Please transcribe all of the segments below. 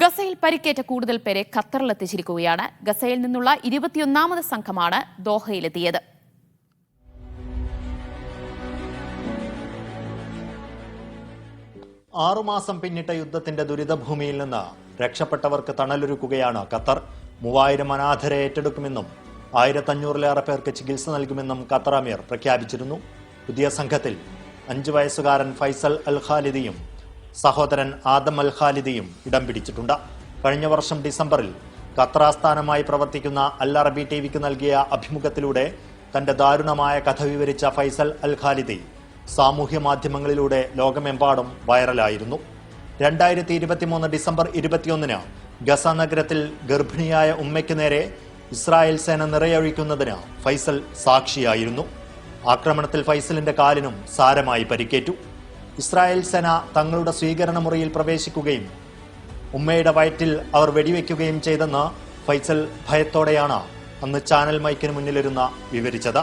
ഗസയിൽ പരിക്കേറ്റ കൂടുതൽ പേരെ ഖത്തറിലെത്തിച്ചിരിക്കുകയാണ്. ഗസയിൽ നിന്നുള്ള 21ാമത് സംഘമാണ് ദോഹയിലെത്തിയത്. ആറുമാസം പിന്നിട്ട യുദ്ധത്തിന്റെ ദുരിതഭൂമിയിൽ നിന്ന് രക്ഷപ്പെട്ടവർക്ക് തണലൊരുക്കുകയാണ് ഖത്തർ. 3000 അനാഥരെ ഏറ്റെടുക്കുമെന്നും 1500-ലേറെ പേർക്ക് ചികിത്സ നൽകുമെന്നും ഖത്തർ അമീർ പ്രഖ്യാപിച്ചിരുന്നു. പുതിയ സംഘത്തിൽ 5 വയസ്സുകാരൻ ഫൈസൽ അൽ ഖാലിദിയും സഹോദരൻ ആദം അൽ ഖാലിദിയും ഇടം പിടിച്ചിട്ടുണ്ട്. കഴിഞ്ഞ വർഷം ഡിസംബറിൽ ഖത്തർ ആസ്ഥാനമായി പ്രവർത്തിക്കുന്ന അൽ അറബി ടിവിക്ക് നൽകിയ അഭിമുഖത്തിലൂടെ തന്റെ ദാരുണമായ കഥ വിവരിച്ച ഫൈസൽ അൽ ഖാലിദി സാമൂഹ്യ മാധ്യമങ്ങളിലൂടെ ലോകമെമ്പാടും വൈറലായിരുന്നു. 2023 ഡിസംബർ 21-ന് ഗസ നഗരത്തിൽ ഗർഭിണിയായ ഉമ്മയ്ക്ക് നേരെ ഇസ്രായേൽ സേന നിറയൊഴിക്കുന്നതിന് ഫൈസൽ സാക്ഷിയായിരുന്നു. ആക്രമണത്തിൽ ഫൈസലിന്റെ കാലിനും സാരമായി പരിക്കേറ്റു. ഇസ്രായേൽ സേന തങ്ങളുടെ സ്വീകരണ മുറിയിൽ പ്രവേശിക്കുകയും ഉമ്മയുടെ വയറ്റിൽ അവർ വെടിവെക്കുകയും ചെയ്തെന്ന് ഫൈസൽ ഭയത്തോടെയാണ് അന്ന് ചാനൽ മൈക്കിന് മുന്നിലിരുന്ന് വിവരിച്ചത്.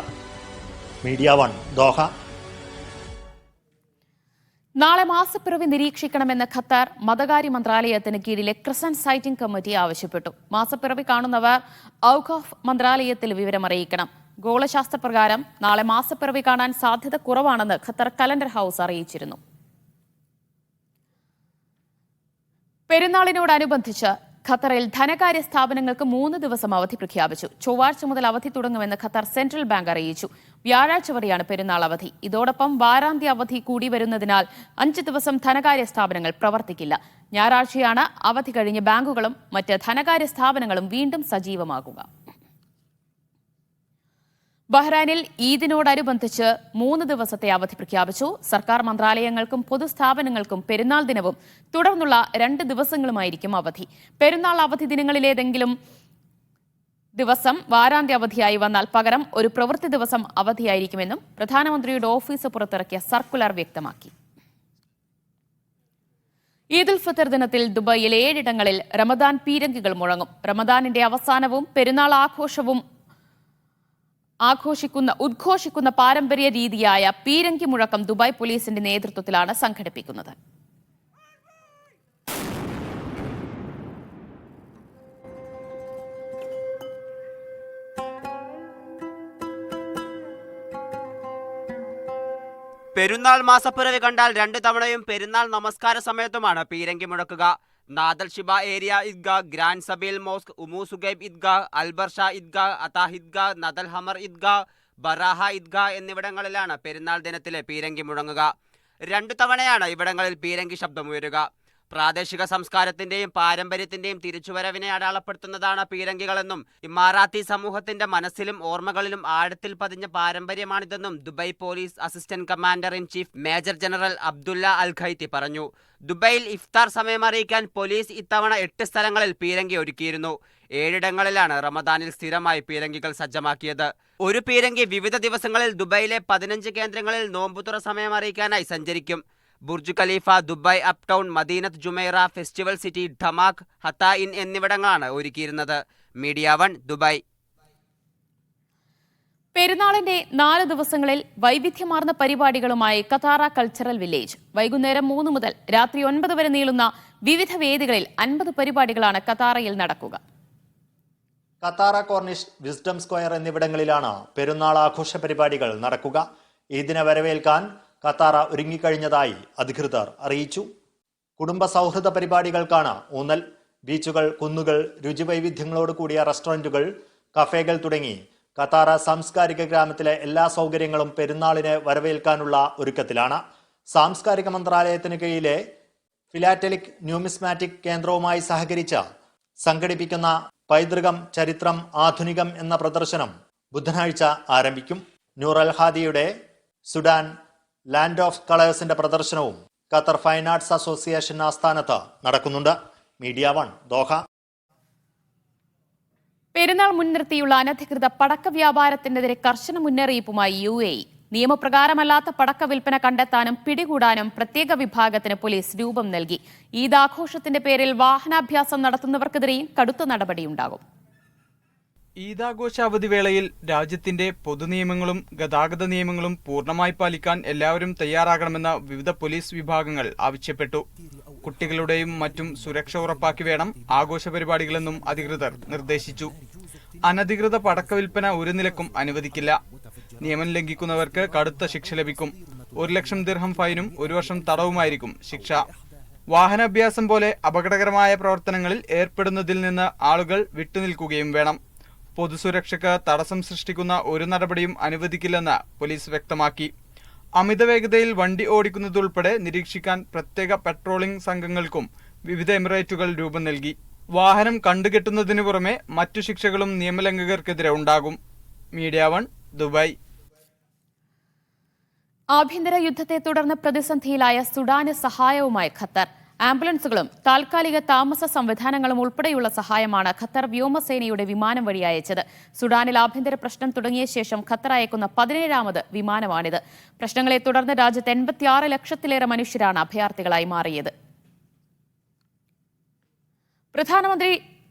Media 1 Doha. നാളെ മാസപ്പിറവി നിരീക്ഷിക്കണമെന്ന് ഖത്തർ മതകാര്യ മന്ത്രാലയത്തിന് കീഴിലെ ക്രസന്റ് സൈറ്റിംഗ് കമ്മിറ്റി ആവശ്യപ്പെട്ടു. മാസപ്പിറവി കാണുന്നവർ ഔഖാഫ് മന്ത്രാലയത്തിൽ വിവരമറിയിക്കണം. ഗോളശാസ്ത്രപ്രകാരം നാളെ മാസപ്പിറവി കാണാൻ സാധ്യത കുറവാണെന്ന് ഖത്തർ കലണ്ടർ ഹൌസ് അറിയിച്ചിരുന്നു. പെരുന്നാളിനോടനുബന്ധിച്ച് ഖത്തറിൽ ധനകാര്യ സ്ഥാപനങ്ങൾക്ക് 3 ദിവസം അവധി പ്രഖ്യാപിച്ചു. ചൊവ്വാഴ്ച മുതൽ അവധി തുടങ്ങുമെന്ന് ഖത്തർ സെൻട്രൽ ബാങ്ക് അറിയിച്ചു. വ്യാഴാഴ്ച വരെയാണ് പെരുന്നാൾ അവധി. ഇതോടൊപ്പം വാരാന്ത്യ അവധി കൂടി വരുന്നതിനാൽ 5 ദിവസം ധനകാര്യ സ്ഥാപനങ്ങൾ പ്രവർത്തിക്കില്ല. ഞായറാഴ്ചയാണ് അവധി കഴിഞ്ഞ് ബാങ്കുകളും മറ്റ് ധനകാര്യ സ്ഥാപനങ്ങളും വീണ്ടും സജീവമാകുക. ബഹ്റൈനിൽ ഈദിനോടനുബന്ധിച്ച് 3 ദിവസത്തെ അവധി പ്രഖ്യാപിച്ചു. സർക്കാർ മന്ത്രാലയങ്ങൾക്കും പൊതുസ്ഥാപനങ്ങൾക്കും പെരുന്നാൾ ദിനവും തുടർന്നുള്ള 2 ദിവസങ്ങളുമായിരിക്കും അവധി. പെരുന്നാൾ അവധി ദിനങ്ങളിലേതെങ്കിലും ദിവസം വാരാന്ത്യ അവധിയായി വന്നാൽ പകരം ഒരു പ്രവൃത്തി ദിവസം അവധിയായിരിക്കുമെന്നും പ്രധാനമന്ത്രിയുടെ ഓഫീസ് പുറത്തിറക്കിയ സർക്കുലർ വ്യക്തമാക്കി. ഈദുൽ ഫിത്തർ ദിനത്തിൽ ദുബായിലെ 7 ഇടങ്ങളിൽ റമദാൻ പീരങ്കികൾ മുഴങ്ങും. റമദാനിന്റെ അവസാനവും പെരുന്നാൾ ആഘോഷവും ഉദ്ഘോഷിക്കുന്ന പാരമ്പര്യ രീതിയായ പീരങ്കി മുഴക്കം ദുബായ് പോലീസിന്റെ നേതൃത്വത്തിലാണ് സംഘടിപ്പിക്കുന്നത്. പെരുന്നാൾ മാസപ്പിറവി കണ്ടാൽ 2 തവണയും പെരുന്നാൾ നമസ്കാര സമയത്തുമാണ് പീരങ്കി മുഴക്കുക. നാദൽ ഷിബ ഏരിയ ഇദ്ഗാ, grand Zabeel mosque, Umm Suqeim ഇദ്ഗാ, അൽബർഷ ഇദ്ഗാ, അതാ ഇദ്ഗാ, നദൽ ഹമർ ഇദ്ഗാ, ബറാഹ ഇദ്ഗാ എന്നിവിടങ്ങളിലാണ് പെരുന്നാൾ ദിനത്തിലെ പീരങ്കി മുഴങ്ങുക. 2 തവണയാണ് ഇവിടങ്ങളിൽ പീരങ്കി ശബ്ദമുയരുക. പ്രാദേശിക സംസ്കാരത്തിന്റെയും പാരമ്പര്യത്തിന്റെയും തിരിച്ചുവരവിനെ അടയാളപ്പെടുത്തുന്നതാണ് പീരങ്കികളെന്നും ഇമാറാത്തി സമൂഹത്തിന്റെ മനസ്സിലും ഓർമ്മകളിലും ആഴത്തിൽ പതിഞ്ഞ പാരമ്പര്യമാണിതെന്നും Dubai police assistant commander in chief major general Abdullah Al Ghaithi പറഞ്ഞു. ദുബായിൽ ഇഫ്താർ സമയം അറിയിക്കാൻ പോലീസ് ഇത്തവണ 8 സ്ഥലങ്ങളിൽ പീരങ്കി ഒരുക്കിയിരുന്നു. 7 ഇടങ്ങളിലാണ് റമദാനിൽ സ്ഥിരമായി പീരങ്കികൾ സജ്ജമാക്കിയത്. ഒരു പീരങ്കി വിവിധ ദിവസങ്ങളിൽ ദുബായിലെ 15 കേന്ദ്രങ്ങളിൽ നോമ്പുതുറ സമയം അറിയിക്കാനായി സഞ്ചരിക്കും. Burj Khalifa, Dubai up town, മദീനത്ത് ജുമൈറ, ഫെസ്റ്റിവൽ സിറ്റി, ധമാക്, ഹത്തായിൻ എന്നിവിടങ്ങളാണ് ഒരുക്കിയിരുന്നത്. Media 1 Dubai. പെരുന്നാളിന്റെ 4 ദിവസങ്ങളിൽ വൈവിധ്യമാർന്ന പരിപാടികളുമായി കതാറ കൾച്ചറൽ വില്ലേജ്. വൈകുന്നേരം 3 മുതൽ രാത്രി 9 വരെ നീളുന്ന വിവിധ വേദികളിൽ 50 പരിപാടികളാണ് കതാറയിൽ നടക്കുക. കത്താറ കോർണിഷ്, വിസ്ഡം സ്ക്വയർ എന്നിവിടങ്ങളിലാണ് പെരുന്നാൾ ആഘോഷ പരിപാടികൾ നടക്കുക. ഈദിനെ വരവേൽക്കാൻ കത്താറ ഒരുങ്ങിക്കഴിഞ്ഞതായി അധികൃതർ അറിയിച്ചു. കുടുംബ സൗഹൃദ പരിപാടികൾക്കാണ് ഊന്നൽ. ബീച്ചുകൾ, കുന്നുകൾ, രുചിവൈവിധ്യങ്ങളോട് കൂടിയ റെസ്റ്റോറന്റുകൾ, കഫേകൾ തുടങ്ങി കത്താറ സാംസ്കാരിക ഗ്രാമത്തിലെ എല്ലാ സൗകര്യങ്ങളും പെരുന്നാളിനെ വരവേൽക്കാനുള്ള ഒരുക്കത്തിലാണ്. സാംസ്കാരിക മന്ത്രാലയത്തിന് കീഴിലെ ഫിലാറ്റലിക് ന്യൂമിസ്മാറ്റിക് കേന്ദ്രവുമായി സഹകരിച്ച് സംഘടിപ്പിക്കുന്ന പൈതൃകം, ചരിത്രം, ആധുനികം എന്ന പ്രദർശനം ബുധനാഴ്ച ആരംഭിക്കും. നൂർ അൽ ഹാദിയുടെ സുഡാൻ ലാൻഡ് ഓഫ് കളേഴ്സിന്റെ പ്രദർശനവും ഖത്തർ ഫൈൻ ആർട്സ് അസോസിയേഷൻ ആസ്ഥാനത്ത് നടക്കുന്നുണ്ട്. Media 1 Doha. പെരുന്നാൾ മുൻനിർത്തിയുള്ള അനധികൃത പടക്ക വ്യാപാരത്തിനെതിരെ കർശന മുന്നറിയിപ്പുമായി UAE. നിയമപ്രകാരമല്ലാത്ത പടക്ക വിൽപ്പന കണ്ടെത്താനും പിടികൂടാനും പ്രത്യേക വിഭാഗത്തിന് പോലീസ് രൂപം നൽകി. ഈദ് ആഘോഷത്തിന്റെ പേരിൽ വാഹനാഭ്യാസം നടത്തുന്നവർക്കെതിരെയും കടുത്ത നടപടിയുണ്ടാകും. ഈദാഘോഷാവധി വേളയിൽ രാജ്യത്തിന്റെ പൊതുനിയമങ്ങളും ഗതാഗത നിയമങ്ങളും പൂർണ്ണമായി പാലിക്കാൻ എല്ലാവരും തയ്യാറാകണമെന്ന് വിവിധ പോലീസ് വിഭാഗങ്ങൾ ആവശ്യപ്പെട്ടു. കുട്ടികളുടെയും മറ്റും സുരക്ഷ ഉറപ്പാക്കി വേണം ആഘോഷ പരിപാടികളെന്നും അധികൃതർ നിർദ്ദേശിച്ചു. അനധികൃത പടക്ക വിൽപ്പന ഒരു നിലക്കും അനുവദിക്കില്ല. നിയമം ലംഘിക്കുന്നവർക്ക് കടുത്ത ശിക്ഷ ലഭിക്കും. 1 ലക്ഷം ദിർഹം ഫൈനും 1 വർഷം തടവുമായിരിക്കും ശിക്ഷ. വാഹനാഭ്യാസം പോലെ അപകടകരമായ പ്രവർത്തനങ്ങളിൽ ഏർപ്പെടുന്നതിൽ നിന്ന് ആളുകൾ വിട്ടുനിൽക്കുകയും വേണം. പൊതുസുരക്ഷയ്ക്ക് തടസ്സം സൃഷ്ടിക്കുന്ന ഒരു നടപടിയും അനുവദിക്കില്ലെന്ന് പോലീസ് വ്യക്തമാക്കി. അമിത വേഗതയിൽ വണ്ടി ഓടിക്കുന്നതുൾപ്പെടെ നിരീക്ഷിക്കാൻ പ്രത്യേക പെട്രോളിംഗ് സംഘങ്ങൾക്കും വിവിധ എമിറേറ്റുകൾ രൂപം നൽകി. വാഹനം കണ്ടുകെട്ടുന്നതിനു പുറമെ മറ്റു ശിക്ഷകളും നിയമലംഘകർക്കെതിരെ ഉണ്ടാകും. Media 1 Dubai. ആഭ്യന്തര യുദ്ധത്തെ തുടർന്ന് പ്രതിസന്ധിയിലായ സുഡാന് സഹായവുമായി ഖത്തർ. ആംബുലൻസുകളും താൽക്കാലിക താമസ സംവിധാനങ്ങളും ഉൾപ്പെടെയുള്ള സഹായമാണ് ഖത്തർ വ്യോമസേനയുടെ വിമാനം വഴി അയച്ചത്. സുഡാനിൽ ആഭ്യന്തര പ്രശ്നം തുടങ്ങിയ ശേഷം ഖത്തർ അയക്കുന്ന 17ാമത് വിമാനമാണിത്. പ്രശ്നങ്ങളെ തുടർന്ന് രാജ്യത്ത് 86 ലക്ഷത്തിലേറെ മനുഷ്യരാണ് അഭയാർത്ഥികളായി മാറിയത്. പ്രധാനമന്ത്രി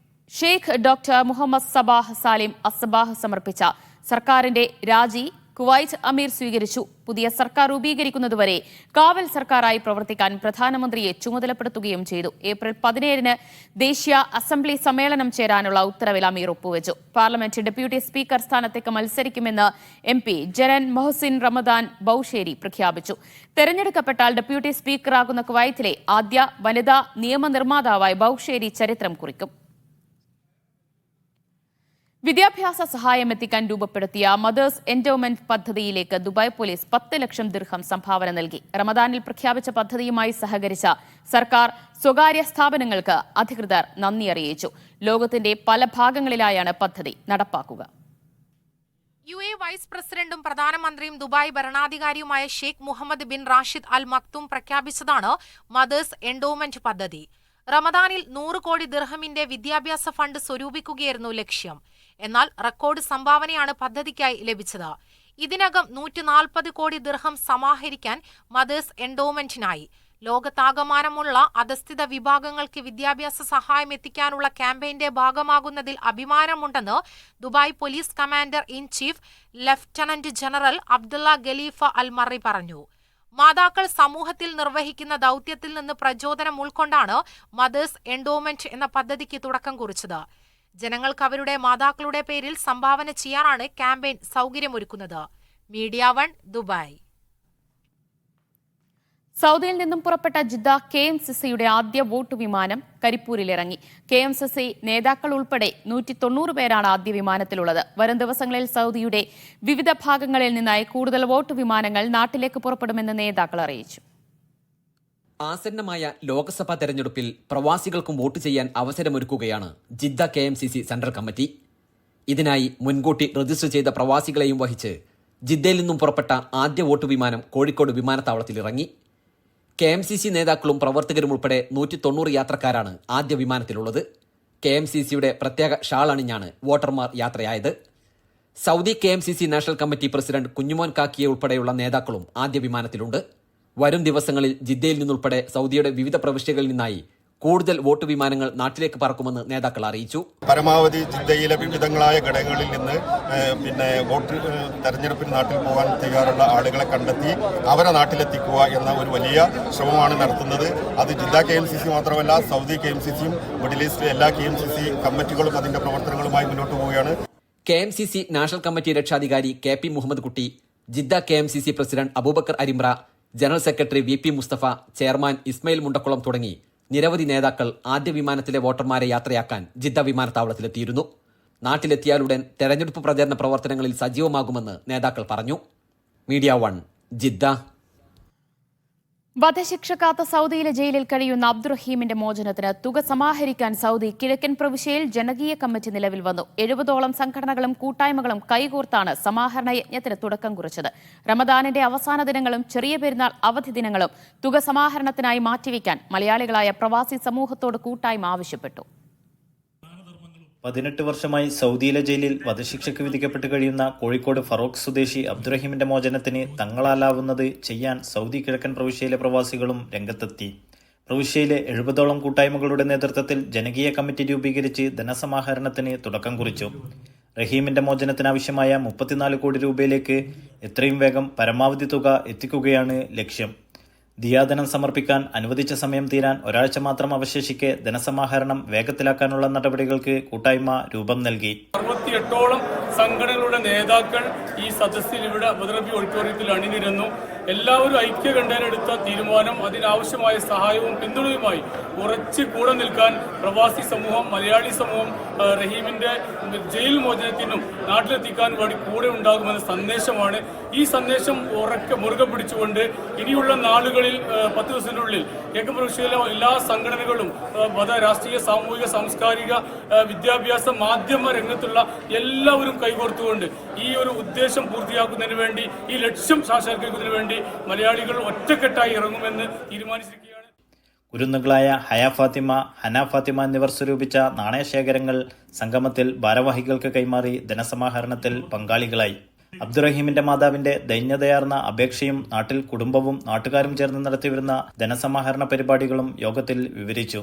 Sheikh doctor Mohammad Sabah Salem Al Sabah സമർപ്പിച്ച സർക്കാരിന്റെ രാജി കുവൈറ്റ് അമീർ സ്വീകരിച്ചു. പുതിയ സർക്കാർ രൂപീകരിക്കുന്നതുവരെ കാവൽ സർക്കാരായി പ്രവർത്തിക്കാൻ പ്രധാനമന്ത്രിയെ ചുമതലപ്പെടുത്തുകയും ചെയ്തു. ഏപ്രിൽ 17-ന് ദേശീയ അസംബ്ലി സമ്മേളനം ചേരാനുള്ള ഉത്തരവിൽ അമീർ ഒപ്പുവെച്ചു. പാർലമെന്റ് ഡെപ്യൂട്ടി സ്പീക്കർ സ്ഥാനത്തേക്ക് മത്സരിക്കുമെന്ന് MP ജനൻ മൊഹസിൻ റമദാൻ ബൌഷേരി പ്രഖ്യാപിച്ചു. തെരഞ്ഞെടുക്കപ്പെട്ടാൽ ഡെപ്യൂട്ടി സ്പീക്കറാകുന്ന കുവൈറ്റിലെ ആദ്യ വനിതാ നിയമനിർമ്മാതാവായി ബൌഷേരി ചരിത്രം കുറിക്കും. വിദ്യാഭ്യാസ സഹായം എത്തിക്കാൻ രൂപപ്പെടുത്തിയ മദേഴ്സ് എൻഡോമെന്റ് പദ്ധതിയിലേക്ക് ദുബായ് പോലീസ് 10 ലക്ഷം ദിർഹം സംഭാവന നൽകി. റമദാനിൽ പ്രഖ്യാപിച്ച പദ്ധതിയുമായി സഹകരിച്ച സർക്കാർ സ്വകാര്യ സ്ഥാപനങ്ങൾക്ക് അധികൃതർ നന്ദി അറിയിച്ചു. ലോകത്തിന്റെ പല ഭാഗങ്ങളിലായാണ് പദ്ധതി നടപ്പാക്കുക. UAE വൈസ് പ്രസിഡന്റും പ്രധാനമന്ത്രിയും ദുബായ് ഭരണാധികാരിയുമായ Sheikh Mohammed bin Rashid Al Maktoum പ്രഖ്യാപിച്ചതാണ് മദേഴ്സ് എൻഡോമെന്റ് പദ്ധതി. റമദാനിൽ 100 കോടി ദിർഹമിന്റെ വിദ്യാഭ്യാസ ഫണ്ട് സ്വരൂപിക്കുകയായിരുന്നു ലക്ഷ്യം. എന്നാൽ റെക്കോർഡ് സംഭാവനയാണ് പദ്ധതിക്കായി ലഭിച്ചത്. ഇതിനകം 140 കോടി ദിർഹം സമാഹരിക്കാൻ മദേഴ്സ് എൻഡോമെന്റിനായി. ലോകത്താകമാനമുള്ള അധസ്ഥിത വിഭാഗങ്ങൾക്ക് വിദ്യാഭ്യാസ സഹായം എത്തിക്കാനുള്ള ക്യാമ്പയിന്റെ ഭാഗമാകുന്നതിൽ അഭിമാനമുണ്ടെന്ന് Dubai police commander in chief lieutenant general Abdullah Khalifa Al Marri പറഞ്ഞു. മാതാക്കൾ സമൂഹത്തിൽ നിർവഹിക്കുന്ന ദൗത്യത്തിൽ നിന്ന് പ്രചോദനം ഉൾക്കൊണ്ടാണ് മദേഴ്സ് എൻഡോമെന്റ് എന്ന പദ്ധതിക്ക് തുടക്കം കുറിച്ചത്. ജനങ്ങൾക്ക് അവരുടെ മാതാക്കളുടെ പേരിൽ സംഭാവന ചെയ്യാനാണ് ക്യാമ്പയിൻ സൗകര്യമൊരുക്കുന്നത്. Media 1 Dubai. സൗദിയിൽ നിന്നും പുറപ്പെട്ട ജിദ്ദ KMCCയുടെ ആദ്യ വോട്ട് വിമാനം കരിപ്പൂരിലിറങ്ങി. KMCC നേതാക്കൾ ഉൾപ്പെടെ 190 പേരാണ് ആദ്യ വിമാനത്തിലുള്ളത്. വരും ദിവസങ്ങളിൽ സൗദിയുടെ വിവിധ ഭാഗങ്ങളിൽ നിന്നായി കൂടുതൽ വോട്ട് വിമാനങ്ങൾ നാട്ടിലേക്ക് പുറപ്പെടുമെന്ന് നേതാക്കൾ അറിയിച്ചു. ആസന്നമായ ലോക്സഭാ തെരഞ്ഞെടുപ്പിൽ പ്രവാസികൾക്കും വോട്ട് ചെയ്യാൻ അവസരമൊരുക്കുകയാണ് ജിദ്ദ KMCC സെൻട്രൽ കമ്മിറ്റി. ഇതിനായി മുൻകൂട്ടി രജിസ്റ്റർ ചെയ്ത പ്രവാസികളെയും വഹിച്ച് ജിദ്ദയിൽ നിന്നും പുറപ്പെട്ട ആദ്യ വോട്ട് വിമാനം കോഴിക്കോട് വിമാനത്താവളത്തിലിറങ്ങി. KMCC നേതാക്കളും പ്രവർത്തകരും ഉൾപ്പെടെ 190 യാത്രക്കാരാണ് ആദ്യ വിമാനത്തിലുള്ളത്. KMCCയുടെ പ്രത്യേക ഷാൾ അണിഞ്ഞാണ് വോട്ടർമാർ യാത്രയായത്. Saudi KMCC national committee president Kunjumon കാക്കിയെ ഉൾപ്പെടെയുള്ള നേതാക്കളും ആദ്യ വിമാനത്തിലുണ്ട്. വരും ദിവസങ്ങളിൽ ജിദ്ദയിൽ നിന്നുൾപ്പെടെ സൗദിയുടെ വിവിധ പ്രവിശ്യകളിൽ നിന്നായി കൂടുതൽ വോട്ട് വിമാനങ്ങൾ നാട്ടിലേക്ക് പറക്കുമെന്ന് നേതാക്കൾ അറിയിച്ചു. പരമാവധി ജിദ്ദയിലെ വിവിധങ്ങളായ ഘടകങ്ങളിൽ നിന്ന് വോട്ട് തെരഞ്ഞെടുപ്പിന് നാട്ടിൽ പോകാൻ തയ്യാറുള്ള ആളുകളെ കണ്ടെത്തി അവരെ നാട്ടിലെത്തിക്കുക എന്ന ഒരു വലിയ ശ്രമമാണ് നടത്തുന്നത്. അത് ജിദ്ദ KMCC മാത്രമല്ല, സൗദി KMCCയും മിഡിൽ ഈസ്റ്റിലെ എല്ലാ KMCC കമ്മിറ്റികളും അതിന്റെ പ്രവർത്തനങ്ങളുമായി മുന്നോട്ട് പോവുകയാണ്. KMCC നാഷണൽ കമ്മിറ്റി രക്ഷാധികാരി KP Muhammad Kutty, Jeddah KMCC president Abubakar Arimra, general secretary VP Mustafa, chairman Ismail Mundakkulam തുടങ്ങി നിരവധി നേതാക്കൾ ആദ്യ വിമാനത്തിലെ വോട്ടർമാരെ യാത്രയാക്കാൻ ജിദ്ദ വിമാനത്താവളത്തിലെത്തിയിരുന്നു. നാട്ടിലെത്തിയാലുടൻ തെരഞ്ഞെടുപ്പ് പ്രചരണ പ്രവർത്തനങ്ങളിൽ സജീവമാകുമെന്ന് നേതാക്കൾ പറഞ്ഞു. Media 1 Jeddah. വധശിക്ഷ കാത്ത സൗദിയിലെ ജയിലിൽ കഴിയുന്ന അബ്ദുറഹീമിന്റെ മോചനത്തിന് തുക സമാഹരിക്കാൻ സൗദി കിഴക്കൻ പ്രവിശ്യയിൽ ജനകീയ കമ്മിറ്റി നിലവിൽ വന്നു. 70ഓളം സംഘടനകളും കൂട്ടായ്മകളും കൈകോർത്താണ് സമാഹരണ യജ്ഞത്തിന് തുടക്കം കുറിച്ചത്. റമദാനിന്റെ അവസാന ദിനങ്ങളും ചെറിയ പെരുന്നാൾ അവധി ദിനങ്ങളും തുക സമാഹരണത്തിനായി മാറ്റിവെക്കാൻ മലയാളികളായ പ്രവാസി സമൂഹത്തോട് കൂട്ടായ്മ ആവശ്യപ്പെട്ടു. 18 വർഷമായി സൗദിയിലെ ജയിലിൽ വധശിക്ഷയ്ക്ക് വിധിക്കപ്പെട്ട് കഴിയുന്ന കോഴിക്കോട് ഫറോക്ക് സ്വദേശി അബ്ദുറഹീമിന്റെ മോചനത്തിന് തങ്ങളാലാവുന്നത് ചെയ്യാൻ സൗദി കിഴക്കൻ പ്രവിശ്യയിലെ പ്രവാസികളും രംഗത്തെത്തി. പ്രവിശ്യയിലെ 70ഓളം കൂട്ടായ്മകളുടെ നേതൃത്വത്തിൽ ജനകീയ കമ്മിറ്റി രൂപീകരിച്ച് ധനസമാഹരണത്തിന് തുടക്കം കുറിച്ചു. റഹീമിന്റെ മോചനത്തിനാവശ്യമായ 34 കോടി രൂപയിലേക്ക് എത്രയും വേഗം പരമാവധി തുക എത്തിക്കുകയാണ് ലക്ഷ്യം. ദിയാധനം സമർപ്പിക്കാൻ അനുവദിച്ച സമയം തീരാൻ ഒരാഴ്ച മാത്രം അവശേഷിക്കെ ധനസമാഹരണം വേഗത്തിലാക്കാനുള്ള നടപടികൾക്ക് കൂട്ടായ്മ രൂപം നൽകി. 68ഓളം സംഘടനകളുടെ നേതാക്കൾ ഈ സദസ്സിൽ ഇവിടെ അബുദാബി ഓഡിറ്റോറിയത്തിൽ അണിനിരന്നു. എല്ലാവരും ഐക്യകണ്ഠേനെടുത്ത തീരുമാനം അതിനാവശ്യമായ സഹായവും പിന്തുണയുമായി ഉറച്ചു കൂടെ നിൽക്കാൻ പ്രവാസി സമൂഹം, മലയാളി സമൂഹം റഹീമിന്റെ ജയിൽ മോചനത്തിനും നാട്ടിലെത്തിക്കാൻ വേണ്ടി കൂടെ ഉണ്ടാകുമെന്ന സന്ദേശമാണ്. ഈ സന്ദേശം മുറുകെ പിടിച്ചുകൊണ്ട് ഇനിയുള്ള നാളുകളിൽ 10 ദിവസത്തിനുള്ളിൽ കിഴക്കൻ പ്രവിശ്യയിലെ എല്ലാ സംഘടനകളും മത, രാഷ്ട്രീയ, സാമൂഹിക, സാംസ്കാരിക, വിദ്യാഭ്യാസ, മാധ്യമ രംഗത്തുള്ള എല്ലാവരും കൈകോർത്തുകൊണ്ട് ഈ ഒരു ഉദ്ദേശം പൂർത്തിയാക്കുന്നതിന് വേണ്ടി, ഈ ലക്ഷ്യം സാക്ഷാത്കരിക്കുന്നതിന് വേണ്ടി മലയാളികൾ ഒറ്റക്കെട്ടായി ഇറങ്ങുമെന്ന് തീരുമാനിച്ചിരിക്കുകയാണ്. കുരുന്നുകളായ ഹയ ഫാത്തിമ, ഹന ഫാത്തിമ എന്നിവർ സ്വരൂപിച്ച നാണയശേഖരങ്ങൾ സംഗമത്തിൽ ഭാരവാഹികൾക്ക് കൈമാറി ധനസമാഹരണത്തിൽ പങ്കാളികളായി. അബ്ദുറഹീമിന്റെ മാതാവിന്റെ ദൈന്യതയാർന്ന അപേക്ഷയും നാട്ടിൽ കുടുംബവും നാട്ടുകാരും ചേർന്ന് നടത്തിവരുന്ന ധനസമാഹരണ പരിപാടികളും യോഗത്തിൽ വിവരിച്ചു.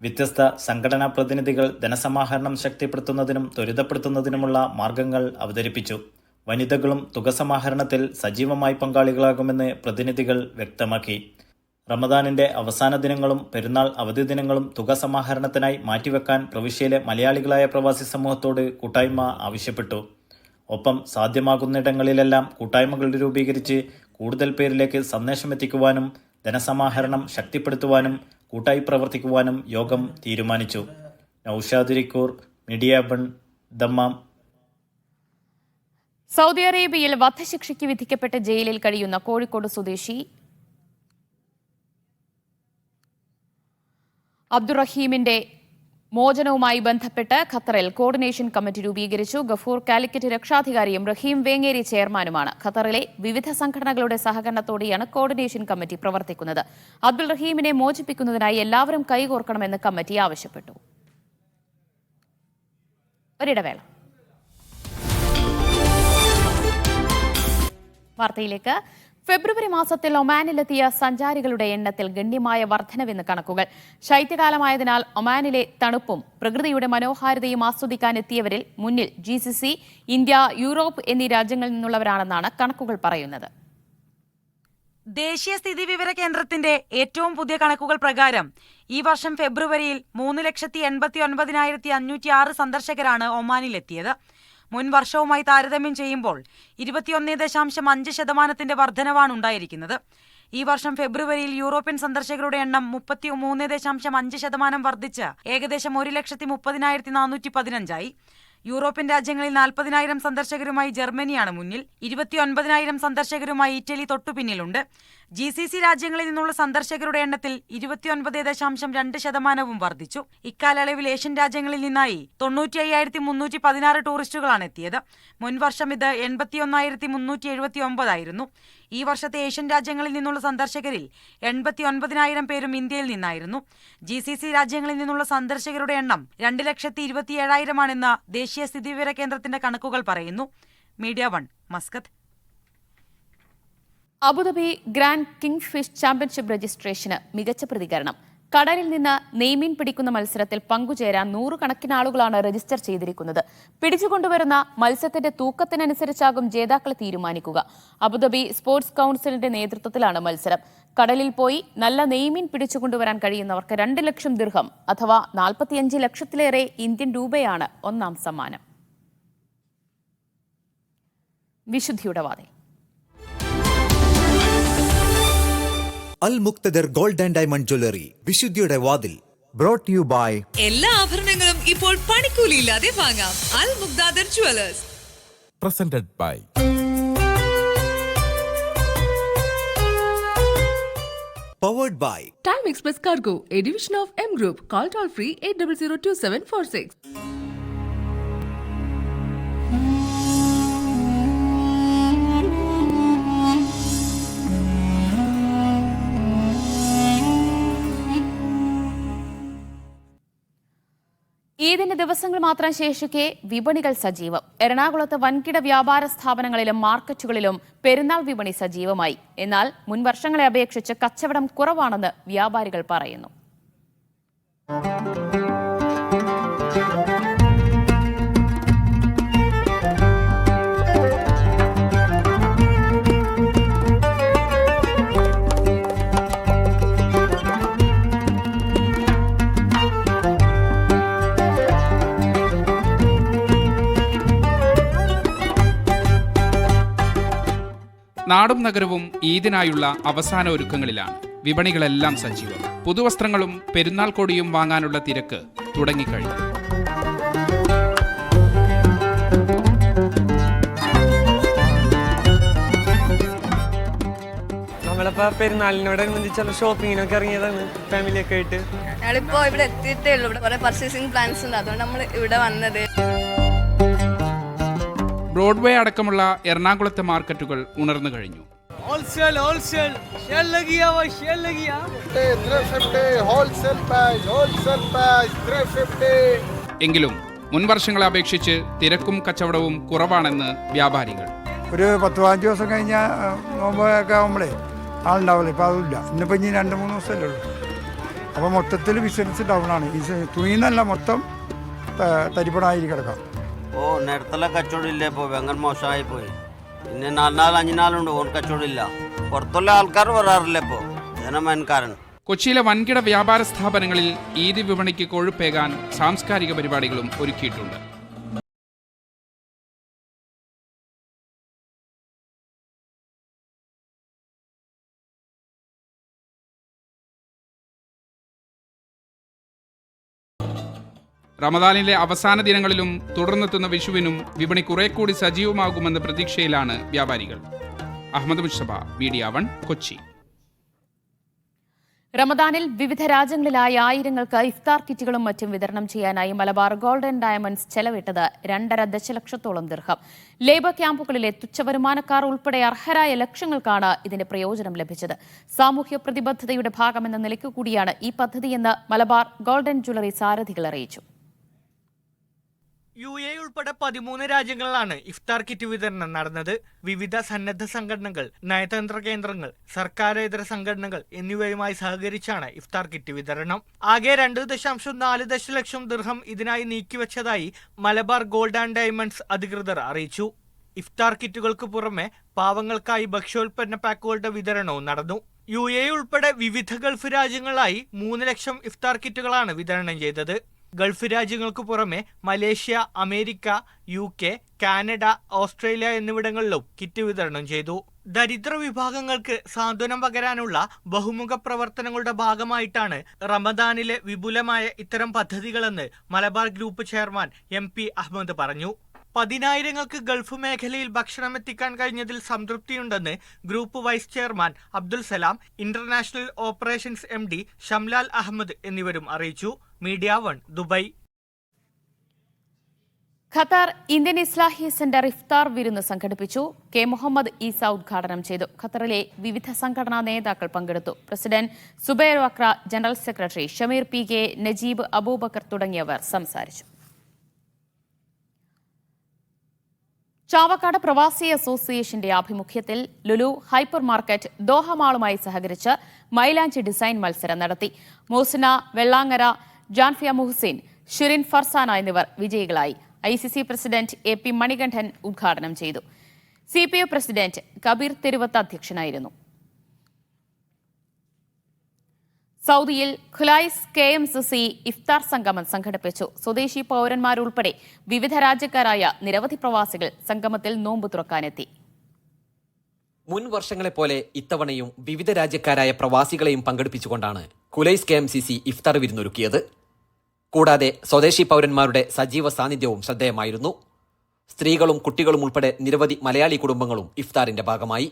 വ്യത്യസ്ത സംഘടനാ പ്രതിനിധികൾ ധനസമാഹരണം ശക്തിപ്പെടുത്തുന്നതിനും ത്വരിതപ്പെടുത്തുന്നതിനുമുള്ള മാർഗങ്ങൾ അവതരിപ്പിച്ചു. വനിതകളും തുക സമാഹരണത്തിൽ സജീവമായി പങ്കാളികളാകുമെന്ന് പ്രതിനിധികൾ വ്യക്തമാക്കി. റമദാനിന്റെ അവസാന ദിനങ്ങളും പെരുന്നാൾ അവധി ദിനങ്ങളും തുക സമാഹരണത്തിനായി മാറ്റിവെക്കാൻ പ്രവിശ്യയിലെ മലയാളികളായ പ്രവാസി സമൂഹത്തോട് കൂട്ടായ്മ ആവശ്യപ്പെട്ടു. ഒപ്പം സാധ്യമാകുന്നിടങ്ങളിലെല്ലാം കൂട്ടായ്മകൾ രൂപീകരിച്ച് കൂടുതൽ പേരിലേക്ക് സന്ദേശമെത്തിക്കുവാനും ധനസമാഹരണം ശക്തിപ്പെടുത്തുവാനും കൂട്ടായി പ്രവർത്തിക്കുവാനും യോഗം തീരുമാനിച്ചു. Naushad Irikkur, media 1, Dammam. Saudi അറേബ്യയിൽ വധശിക്ഷയ്ക്ക് വിധിക്കപ്പെട്ട് ജയിലിൽ കഴിയുന്ന കോഴിക്കോട് സ്വദേശി അബ്ദുറഹീമിന്റെ മോചനവുമായി ബന്ധപ്പെട്ട് ഖത്തറിൽ കോർഡിനേഷൻ കമ്മിറ്റി രൂപീകരിച്ചു. ഗഫൂർ കാലിക്കറ്റ് രക്ഷാധികാരിയും റഹീം വേങ്ങേരി ചെയർമാനുമാണ്. ഖത്തറിലെ വിവിധ സംഘടനകളുടെ സഹകരണത്തോടെയാണ് കോർഡിനേഷൻ കമ്മിറ്റി പ്രവർത്തിക്കുന്നത്. അബ്ദുൾ റഹീമിനെ മോചിപ്പിക്കുന്നതിനായി എല്ലാവരും കൈകോർക്കണമെന്ന് കമ്മിറ്റി ആവശ്യപ്പെട്ടു. ഒരിടവേള. വാർത്തയിലേക്ക്. ഫെബ്രുവരി മാസത്തിൽ ഒമാനിലെത്തിയ സഞ്ചാരികളുടെ എണ്ണത്തിൽ ഗണ്യമായ വർധനവെന്ന് കണക്കുകൾ. ശൈത്യകാലമായതിനാൽ ഒമാനിലെ തണുപ്പും പ്രകൃതിയുടെ മനോഹാരിതയും ആസ്വദിക്കാനെത്തിയവരിൽ മുന്നിൽ GCC, ഇന്ത്യ, യൂറോപ്പ് എന്നീ രാജ്യങ്ങളിൽ നിന്നുള്ളവരാണെന്നാണ് കണക്കുകൾ പറയുന്നത്. ദേശീയ സ്ഥിതിവിവര കേന്ദ്രത്തിന്റെ ഏറ്റവും പുതിയ കണക്കുകൾ പ്രകാരം ഈ വർഷം ഫെബ്രുവരിയിൽ 3,89,506 സന്ദർശകരാണ് ഒമാനിലെത്തിയത്. മുൻ വർഷവുമായി താരതമ്യം ചെയ്യുമ്പോൾ 21.5% വർധനവാണ് ഉണ്ടായിരിക്കുന്നത്. ഈ വർഷം ഫെബ്രുവരിയിൽ യൂറോപ്യൻ സന്ദർശകരുടെ എണ്ണം 33.5% വർദ്ധിച്ച് ഏകദേശം 1,30,415 യൂറോപ്യൻ രാജ്യങ്ങളിൽ 40,000 സന്ദർശകരുമായി ജർമ്മനിയാണ് മുന്നിൽ. 29,000 സന്ദർശകരുമായി ഇറ്റലി തൊട്ടുപിന്നിലുണ്ട്. GCC രാജ്യങ്ങളിൽ നിന്നുള്ള സന്ദർശകരുടെ എണ്ണത്തിൽ 29.2% വർദ്ധിച്ചു. ഇക്കാലയളവിൽ ഏഷ്യൻ രാജ്യങ്ങളിൽ നിന്നായി 95,316 ടൂറിസ്റ്റുകളാണ് എത്തിയത്. മുൻവർഷം ഇത് 81,379 ആയിരുന്നു. ഈ വർഷത്തെ ഏഷ്യൻ രാജ്യങ്ങളിൽ നിന്നുള്ള സന്ദർശകരിൽ 89,000 പേരും ഇന്ത്യയിൽ നിന്നായിരുന്നു. GCC രാജ്യങ്ങളിൽ നിന്നുള്ള സന്ദർശകരുടെ എണ്ണം 2,27,000 ദേശീയ സ്ഥിതിവിവര കേന്ദ്രത്തിന്റെ കണക്കുകൾ പറയുന്നു. Media 1, Muscat. Abu Dhabi grand king fish championship registration മികച്ച പ്രതികരണം. കടലിൽ നിന്ന് നെയ്മീൻ പിടിക്കുന്ന മത്സരത്തിൽ പങ്കുചേരാൻ 100 കണക്കിന് ആളുകളാണ് രജിസ്റ്റർ ചെയ്തിരിക്കുന്നത്. പിടിച്ചുകൊണ്ടുവരുന്ന മത്സ്യത്തിന്റെ തൂക്കത്തിനനുസരിച്ചാകും ജേതാക്കളെ തീരുമാനിക്കുക. അബുദാബി സ്പോർട്സ് കൌൺസിലിന്റെ നേതൃത്വത്തിലാണ് മത്സരം. കടലിൽ പോയി നല്ല നെയ്മീൻ പിടിച്ചുകൊണ്ടുവരാൻ കഴിയുന്നവർക്ക് 2 ലക്ഷം ദിർഹം അഥവാ 45 ലക്ഷത്തിലേറെ ഇന്ത്യൻ രൂപയാണ് ഒന്നാം സമ്മാനം. വിശുദ്ധിയുടെ വാതിൽ. Al Muqtadir gold and diamond jewellery, വിശുദ്ധിയുടെ വാതിൽ. Brought you by. എല്ലാ ആഭരണങ്ങളും ഇപ്പോൾ പണിക്കൂലിയില്ലാതെ വാങ്ങാം. Al Muqtadir jewellers. Presented by Powered by Time Express Cargo, a division of M Group. Call toll free 8002746. ഈദിന് ദിവസങ്ങൾ മാത്രം ശേഷിക്കെ വിപണികൾ സജീവം. എറണാകുളത്ത് വൻകിട വ്യാപാര സ്ഥാപനങ്ങളിലും മാർക്കറ്റുകളിലും പെരുന്നാൾ വിപണി സജീവമായി. എന്നാൽ മുൻവർഷങ്ങളെ അപേക്ഷിച്ച് കച്ചവടം കുറവാണെന്ന് വ്യാപാരികൾ പറയുന്നു. നാടും നഗരവും ഈദിനായുള്ള അവസാന ഒരുക്കങ്ങളിലാണ്. വിപണികളെല്ലാം സജീവം. പുതുവസ്ത്രങ്ങളും പെരുന്നാൾ കൊടിയും വാങ്ങാനുള്ള തിരക്ക് തുടങ്ങിക്കഴിഞ്ഞു. നമ്മളിപ്പോ പെരുന്നാളിനോടനുബന്ധിച്ചുള്ള ഷോപ്പിങ്ങിനൊക്കെ ഇറങ്ങിയതാണ് ഫാമിലിയൊക്കെ ആയിട്ട്. ഞങ്ങളിപ്പോ ഇവിടെ എത്തിയിട്ടേ ഉള്ളൂ. ഇവിടെ കുറെ പർച്ചേസിംഗ് പ്ലാൻസ് ഉണ്ട്, അതുകൊണ്ട് നമ്മൾ ഇവിടെ വന്നത്. ബ്രോഡ്വേ അടക്കമുള്ള എറണാകുളത്തെ മാർക്കറ്റുകൾ ഉണർന്നു കഴിഞ്ഞു. എങ്കിലും മുൻ വർഷങ്ങളെ അപേക്ഷിച്ച് തിരക്കും കച്ചവടവും കുറവാണെന്ന് വ്യാപാരികൾ. ഒരു 10-15 ദിവസം കഴിഞ്ഞാൽ നോമ്പൊക്കെ ആകുമ്പോഴേ ആളുണ്ടാവില്ല. ഇപ്പം അതില്ല. ഇന്നിപ്പോൾ ഇനി 2-3 ദിവസമല്ലേ ഉള്ളൂ. അപ്പോൾ മൊത്തത്തിൽ ബിസിനസ് ഡൗൺ ആണ്. ഈ തുണിന്നല്ല, മൊത്തം തരിപ്പണായി കിടക്കാം. നേരത്തെ കച്ചവടം ഇല്ല. ഇപ്പോൾ ഭയങ്കര മോശമായി പോയി. പിന്നെ 4-5 നാളുണ്ട് ഓൺ കച്ചവടം ഇല്ല. പുറത്തുള്ള ആൾക്കാർ വരാറില്ല ഇപ്പോൾ. ജനമൻകാരൻ. കൊച്ചിയിലെ വൻകിട വ്യാപാര സ്ഥാപനങ്ങളിൽ ഈദ് വിപണിക്ക് കൊഴുപ്പേകാൻ സാംസ്കാരിക പരിപാടികളും ഒരുക്കിയിട്ടുണ്ട്. റമദാനിലെ അവസാന ദിനങ്ങളിലും തുടർന്നെത്തുന്ന വിഷുവിനും വിപണി കുറെ കൂടി സജീവമാകുമെന്ന പ്രതീക്ഷയിലാണ് വ്യാപാരികൾ. അഹമ്മദ് മുസ്തഫ, മീഡിയ 1, കൊച്ചി. റമദാനിൽ വിവിധ രാജ്യങ്ങളിലായി ആയിരങ്ങൾക്ക് ഇഫ്താർ കിറ്റുകളും മറ്റും വിതരണം ചെയ്യാനായി മലബാർ ഗോൾഡൻ ഡയമണ്ട്സ് ചെലവിട്ടത് 2.5 ദശലക്ഷത്തോളം ദിർഹം. ലേബർ ക്യാമ്പുകളിലെ തുച്ഛവരുമാനക്കാർ ഉൾപ്പെടെ അർഹരായ ലക്ഷങ്ങൾക്കാണ് ഇതിന്റെ പ്രയോജനം ലഭിച്ചത്. സാമൂഹ്യ പ്രതിബദ്ധതയുടെ ഭാഗമെന്ന നിലയ്ക്ക് കൂടിയാണ് ഈ പദ്ധതിയെന്ന് മലബാർ ഗോൾഡൻ ജ്വല്ലറി സാരഥികൾ അറിയിച്ചു. UAE ഉൾപ്പെടെ 13 രാജ്യങ്ങളിലാണ് ഇഫ്താർ കിറ്റ് വിതരണം നടന്നത്. വിവിധ സന്നദ്ധ സംഘടനകൾ, നയതന്ത്ര കേന്ദ്രങ്ങൾ, സർക്കാരേതര സംഘടനകൾ എന്നിവയുമായി സഹകരിച്ചാണ് ഇഫ്താർ കിറ്റ് വിതരണം. ആകെ 2.4 ദശലക്ഷം ദിർഹം ഇതിനായി നീക്കിവച്ചതായി മലബാർ ഗോൾഡ് ആൻഡ് ഡയമണ്ട്സ് അധികൃതർ അറിയിച്ചു. ഇഫ്താർ കിറ്റുകൾക്ക് പുറമെ പാവങ്ങൾക്കായി ഭക്ഷ്യോൽപ്പന്ന പാക്കുകളുടെ വിതരണവും നടന്നു. UAE ഉൾപ്പെടെ വിവിധ ഗൾഫ് രാജ്യങ്ങളിലായി 3 ലക്ഷം ഇഫ്താർ കിറ്റുകളാണ് വിതരണം ചെയ്തത്. ഗൾഫ് രാജ്യങ്ങൾക്ക് പുറമെ Malaysia, America, UK, Canada, Australia എന്നിവിടങ്ങളിലും കിറ്റ് വിതരണം ചെയ്തു. ദരിദ്ര വിഭാഗങ്ങൾക്ക് സാന്ത്വനം പകരാനുള്ള ബഹുമുഖ പ്രവർത്തനങ്ങളുടെ ഭാഗമായിട്ടാണ് റമദാനിലെ വിപുലമായ ഇത്തരം പദ്ധതികളെന്ന് Malabar group chairman MP Ahmed പറഞ്ഞു. 10,000ങ്ങൾക്ക് ഗൾഫ് മേഖലയിൽ ഭക്ഷണം എത്തിക്കാൻ കഴിഞ്ഞതിൽ സംതൃപ്തിയുണ്ടെന്ന് group vice chairman Abdul Salam, international operations MD Shamlal Ahmed എന്നിവരും അറിയിച്ചു. Media 1, Dubai. Qatar Indian Islahi centre ഇഫ്താർ വിരുന്ന് സംഘടിപ്പിച്ചു. K. മുഹമ്മദ് ഈസ ഉദ്ഘാടനം ചെയ്തു. ഖത്തറിലെ വിവിധ സംഘടനാ നേതാക്കൾ പങ്കെടുത്തു. President Zubair Vakra, general secretary Shameer PK, Najeeb Abubakar തുടങ്ങിയവർ സംസാരിച്ചു. ചാവക്കാട് പ്രവാസി അസോസിയേഷന്റെ ആഭിമുഖ്യത്തിൽ ലുലു ഹൈപ്പർ മാർക്കറ്റ് ദോഹ മാളുമായി സഹകരിച്ച് മൈലാഞ്ചി ഡിസൈൻ മത്സരം നടത്തി. മോസിന വെള്ളാങ്ങര, ജാൻഫിയ മുഹ്സിൻ, ഷിറിൻ ഫർസാന എന്നിവർ വിജയികളായി. ICC പ്രസിഡന്റ് AP മണികണ്ഠൻ ഉദ്ഘാടനം ചെയ്തു. CPI പ്രസിഡന്റ് കബീർ തെരുവത്ത് അധ്യക്ഷനായിരുന്നു. സൗദിയിൽ ഖുലൈസ് KMCC ഇഫ്താർ സംഗമം സംഘടിപ്പിച്ചു. സ്വദേശി പൗരന്മാരുൾപ്പെടെ വിവിധ രാജ്യക്കാരായ നിരവധി പ്രവാസികൾ സംഗമത്തിൽ നോമ്പ് തുറക്കാനെത്തി. മുൻ വർഷങ്ങളെപ്പോലെ ഇത്തവണയും വിവിധ രാജ്യക്കാരായ പ്രവാസികളെയും പങ്കെടുപ്പിച്ചുകൊണ്ടാണ് ഖുലൈസ് KMCC ഇഫ്താർ വിരുന്നൊരുക്കിയത്. കൂടാതെ സ്വദേശി പൗരന്മാരുടെ സജീവ സാന്നിധ്യവും ശ്രദ്ധേയമായിരുന്നു. സ്ത്രീകളും കുട്ടികളും ഉൾപ്പെടെ നിരവധി മലയാളി കുടുംബങ്ങളും ഇഫ്താറിന്റെ ഭാഗമായി.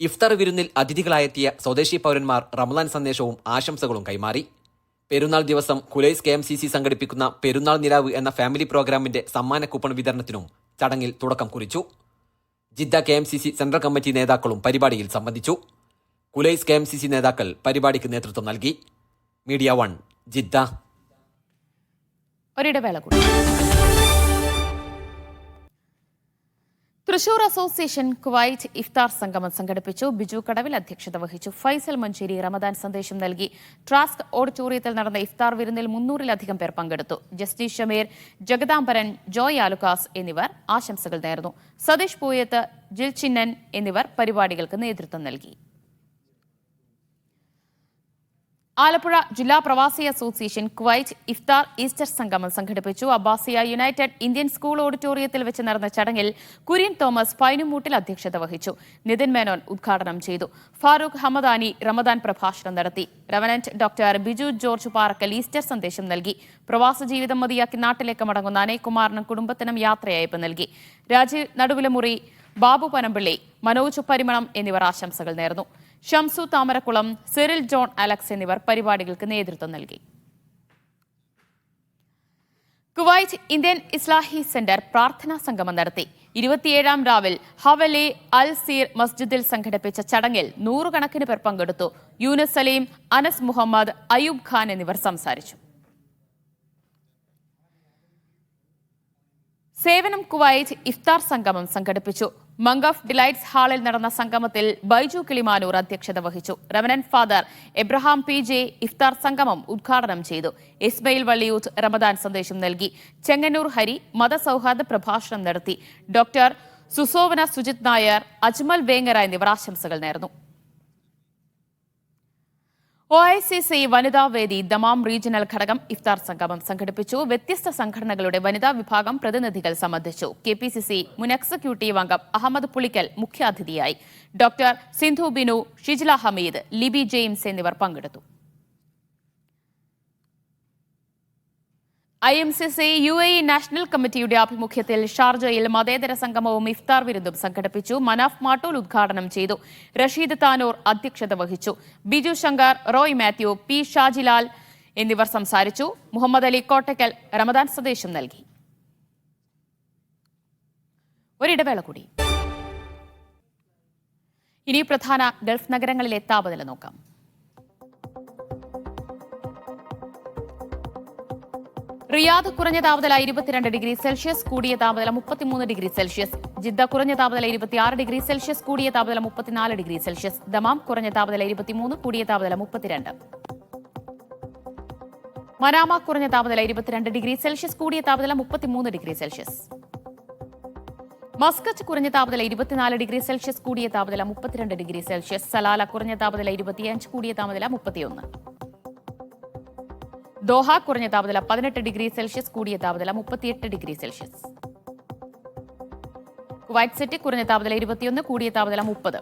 ഇഫ്താർ വിരുന്നിൽ അതിഥികളായെത്തിയ സ്വദേശി പൗരന്മാർ റമദാൻ സന്ദേശവും ആശംസകളും കൈമാറി. പെരുന്നാൾ ദിവസം ഖുലൈസ് KMCC സംഘടിപ്പിക്കുന്ന പെരുന്നാൾ നിലാവ് എന്ന ഫാമിലി പ്രോഗ്രാമിന്റെ സമ്മാന കൂപ്പൺ വിതരണത്തിനും ചടങ്ങിൽ തുടക്കം കുറിച്ചു. ജിദ്ദ KMCC സെൻട്രൽ കമ്മിറ്റി നേതാക്കളും പരിപാടിയിൽ സംബന്ധിച്ചു. ഖുലൈസ് KMCC നേതാക്കൾ പരിപാടിക്ക് നേതൃത്വം നൽകി. Media 1, Jeddah. ഒരിടവേള കൂടി. തൃശൂർ അസോസിയേഷൻ കുവൈറ്റ് ഇഫ്താർ സംഗമം സംഘടിപ്പിച്ചു. ബിജു കടവിൽ അധ്യക്ഷത വഹിച്ചു. ഫൈസൽ മഞ്ചേരി റമദാൻ സന്ദേശം നൽകി. ട്രാസ്ക് ഓഡിറ്റോറിയത്തിൽ നടന്ന ഇഫ്താർ വിരുന്നിൽ 300-ലധികം പേർ പങ്കെടുത്തു. ജസ്റ്റിസ് ഷമീർ, ജഗദാംബരൻ, ജോയ് ആലുക്കാസ് എന്നിവർ ആശംസകൾ നേർന്നു. സതീഷ് പൂയത്ത്, ജിൽ ചിന്നൻ എന്നിവർ പരിപാടികൾക്ക് നേതൃത്വം നൽകി. ആലപ്പുഴ ജില്ലാ പ്രവാസി അസോസിയേഷൻ കുവൈറ്റ് ഇഫ്താർ ഈസ്റ്റർ സംഗമം സംഘടിപ്പിച്ചു. അബ്ബാസിയ യുണൈറ്റഡ് ഇന്ത്യൻ സ്കൂൾ ഓഡിറ്റോറിയത്തിൽ വെച്ച് നടന്ന ചടങ്ങിൽ കുര്യൻ തോമസ് പൈനുമൂട്ടിൽ അധ്യക്ഷത വഹിച്ചു. നിതിൻ മേനോൻ ഉദ്ഘാടനം ചെയ്തു. ഫാറൂഖ് ഹമദാനി റമദാൻ പ്രഭാഷണം നടത്തി. Reverend doctor Biju George Parakkal Easter സന്ദേശം നൽകി. പ്രവാസ ജീവിതം മതിയാക്കി നാട്ടിലേക്ക് മടങ്ങുന്ന അനേകുമാറിനും കുടുംബത്തിനും യാത്രയയപ്പ് നൽകി. രാജീവ് നടുവിലമുറി, ബാബു പനമ്പിള്ളി, മനോജ് പരിമളം എന്നിവർ ആശംസകൾ നേർന്നു. ഷംസു താമരക്കുളം, സിറിൽ ജോൺ അലക്സ് എന്നിവർ പരിപാടികൾക്ക് നേതൃത്വം നൽകി. കുവൈറ്റ് ഇന്ത്യൻ ഇസ്ലാഹി സെന്റർ പ്രാർത്ഥനാ സംഗമം നടത്തി. 27ാം രാവിൽ ഹവലി അൽ സീർ മസ്ജിദിൽ സംഘടിപ്പിച്ച ചടങ്ങിൽ 100 കണക്കിന് പേർ പങ്കെടുത്തു. യൂനസ് സലീം, അനസ് മുഹമ്മദ്, അയൂബ് ഖാൻ എന്നിവർ സംസാരിച്ചു. സേവനം കുവൈറ്റ് ഇഫ്താർ സംഗമം സംഘടിപ്പിച്ചു. മംഗഫ് ഡിലൈറ്റ്സ് ഹാളിൽ നടന്ന സംഗമത്തിൽ ബൈജു കിളിമാനൂർ അധ്യക്ഷത വഹിച്ചു. റവനന്റ് ഫാദർ എബ്രഹാം PJ ഇഫ്താർ സംഗമം ഉദ്ഘാടനം ചെയ്തു. ഇസ്മയിൽ വള്ളിയൂത്ത് റമദാൻ സന്ദേശം നൽകി. ചെങ്ങന്നൂർ ഹരി മതസൗഹാർദ്ദ പ്രഭാഷണം നടത്തി. ഡോക്ടർ സുസോവന സുജിത് നായർ, അജ്മൽ വേങ്ങര എന്നിവർ ആശംസകൾ നേർന്നു. OICC വനിതാ വേദി ദമാം റീജിയണൽ ഘടകം ഇഫ്താർ സംഗമം സംഘടിപ്പിച്ചു. വ്യത്യസ്ത സംഘടനകളുടെ വനിതാ വിഭാഗം പ്രതിനിധികൾ സംബന്ധിച്ചു. KPCC മുൻ എക്സിക്യൂട്ടീവ് അംഗം അഹമ്മദ് പുളിക്കൽ മുഖ്യാതിഥിയായി. ഡോക്ടർ സിന്ധു ബിനു, ഷിജില ഹമീദ്, ലിബി ജെയിംസ് എന്നിവർ പങ്കെടുത്തു. IMCC UAE നാഷണൽ കമ്മിറ്റിയുടെ ആഭിമുഖ്യത്തിൽ ഷാർജയിൽ മതേതര സംഗമവും ഇഫ്താർ വിരുന്നും സംഘടിപ്പിച്ചു. മനാഫ് മാട്ടൂൽ ഉദ്ഘാടനം ചെയ്തു. റഷീദ് താനൂർ അധ്യക്ഷത വഹിച്ചു. ബിജു ശങ്കർ, റോയ് മാത്യു, P ഷാജിലാൽ എന്നിവർ സംസാരിച്ചു. മുഹമ്മദ് അലി കോട്ടക്കൽ റമദാൻ സന്ദേശം നൽകി. ഒരിടവേള കൂടി. ഇനി പ്രധാന ഗൾഫ് നഗരങ്ങളിലെ താപനില നോക്കാം. റിയാദ് കുറഞ്ഞ താപനില 22 ഡിഗ്രി സെൽഷ്യസ്, കൂടിയ താപനില 33 ഡിഗ്രി സെൽഷ്യസ്. ജിദ്ദ കുറഞ്ഞ താപനില 26 ഡിഗ്രി സെൽഷ്യസ്, കൂടിയ താപനില 34 ഡിഗ്രി സെൽഷ്യസ്. ദമാം കുറഞ്ഞ താപനില 23, കൂടിയ താപനില 32. മനാമ കുറഞ്ഞ താപനില 22 ഡിഗ്രി സെൽഷ്യസ്, കൂടിയ താപനില 33 ഡിഗ്രി സെൽഷ്യസ്. മസ്കറ്റ് കുറഞ്ഞ താപനില 24 ഡിഗ്രി സെൽഷ്യസ്, കൂടിയ താപനില 32 ഡിഗ്രി സെൽഷ്യസ്. സലാല കുറഞ്ഞ താപനില 25, കൂടിയ താപനില 31. ദോഹ കുറഞ്ഞ താപനില 18 ഡിഗ്രി സെൽഷ്യസ്, കൂടിയ താപനില 38 ഡിഗ്രി സെൽഷ്യസ്. കുവൈറ്റ് സിറ്റി കുറഞ്ഞ താപനില 21, കൂടിയ താപനില 30.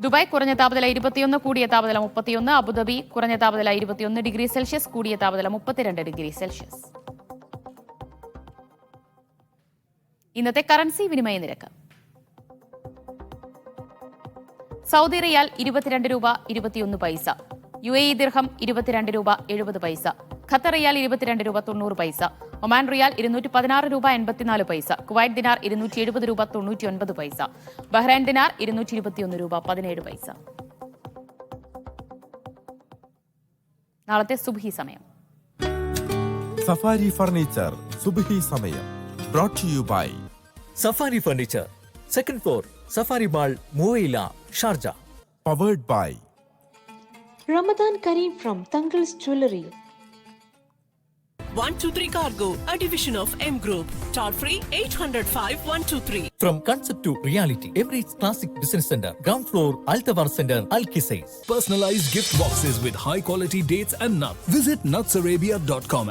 ദുബായ് കുറഞ്ഞ താപനില 21, കൂടിയ താപനില 31. അബുദാബി കുറഞ്ഞ താപനില 21 ഡിഗ്രി സെൽഷ്യസ്, കൂടിയ താപനില 32 ഡിഗ്രി സെൽഷ്യസ്. ഇന്നത്തെ കറൻസി വിനിമയ നിരക്ക്. സൗദി റിയാൽ 22 രൂപ 21 പൈസ. UAE ദിർഹം 22 രൂപ 70 പൈസ. ഖത്തർ റിയാൽ 22 രൂപ 90 പൈസ. ഒമാൻ റിയാൽ 216 രൂപ 84 പൈസ. കുവൈറ്റ് ദിനാർ 270 രൂപ 99 പൈസ. ബഹ്റൈൻ ദിനാർ 221 രൂപ 17 പൈസ. നാളത്തെ സുബ്ഹി സമയം. സഫാരി ഫർണിച്ചർ സുബ്ഹി സമയം brought to you by safari furniture, second floor, safari mall, Muwaileh, Sharjah. powered by Ramadan Kareem from Tangle's Jewelry. 123 Cargo, a division of M Group. Toll free 800-5123. From concept to reality, Emirates Classic Business Center, ground floor, Altawar Center, Al Qusais. Personalized gift boxes with high quality dates and nuts. Visit nutsarabia.com.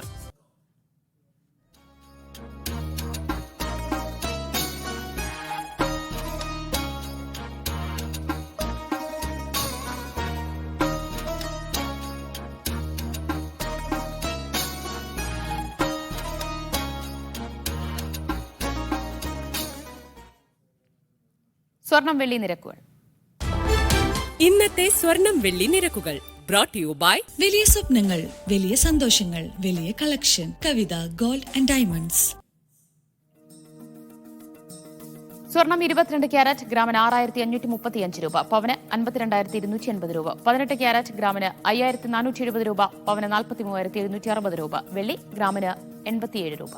സ്വർണം വെള്ളി നിരക്കുകൾ. ഇന്നത്തെ സ്വർണം വെള്ളി നിരക്കുകൾ brought to you by വലിയ സ്വപ്നങ്ങൾ, വലിയ സന്തോഷങ്ങൾ, വലിയ collection. Kavitha gold and diamonds. സ്വർണം 22 ക്യാരറ്റ് ഗ്രാമിന് 6535 രൂപ, പവന് 52,280 രൂപ. 18 ക്യാരറ്റ് ഗ്രാമിന് 5470 രൂപ, പവന് 43,760 രൂപ. വെള്ളി ഗ്രാമിന് 87 രൂപ.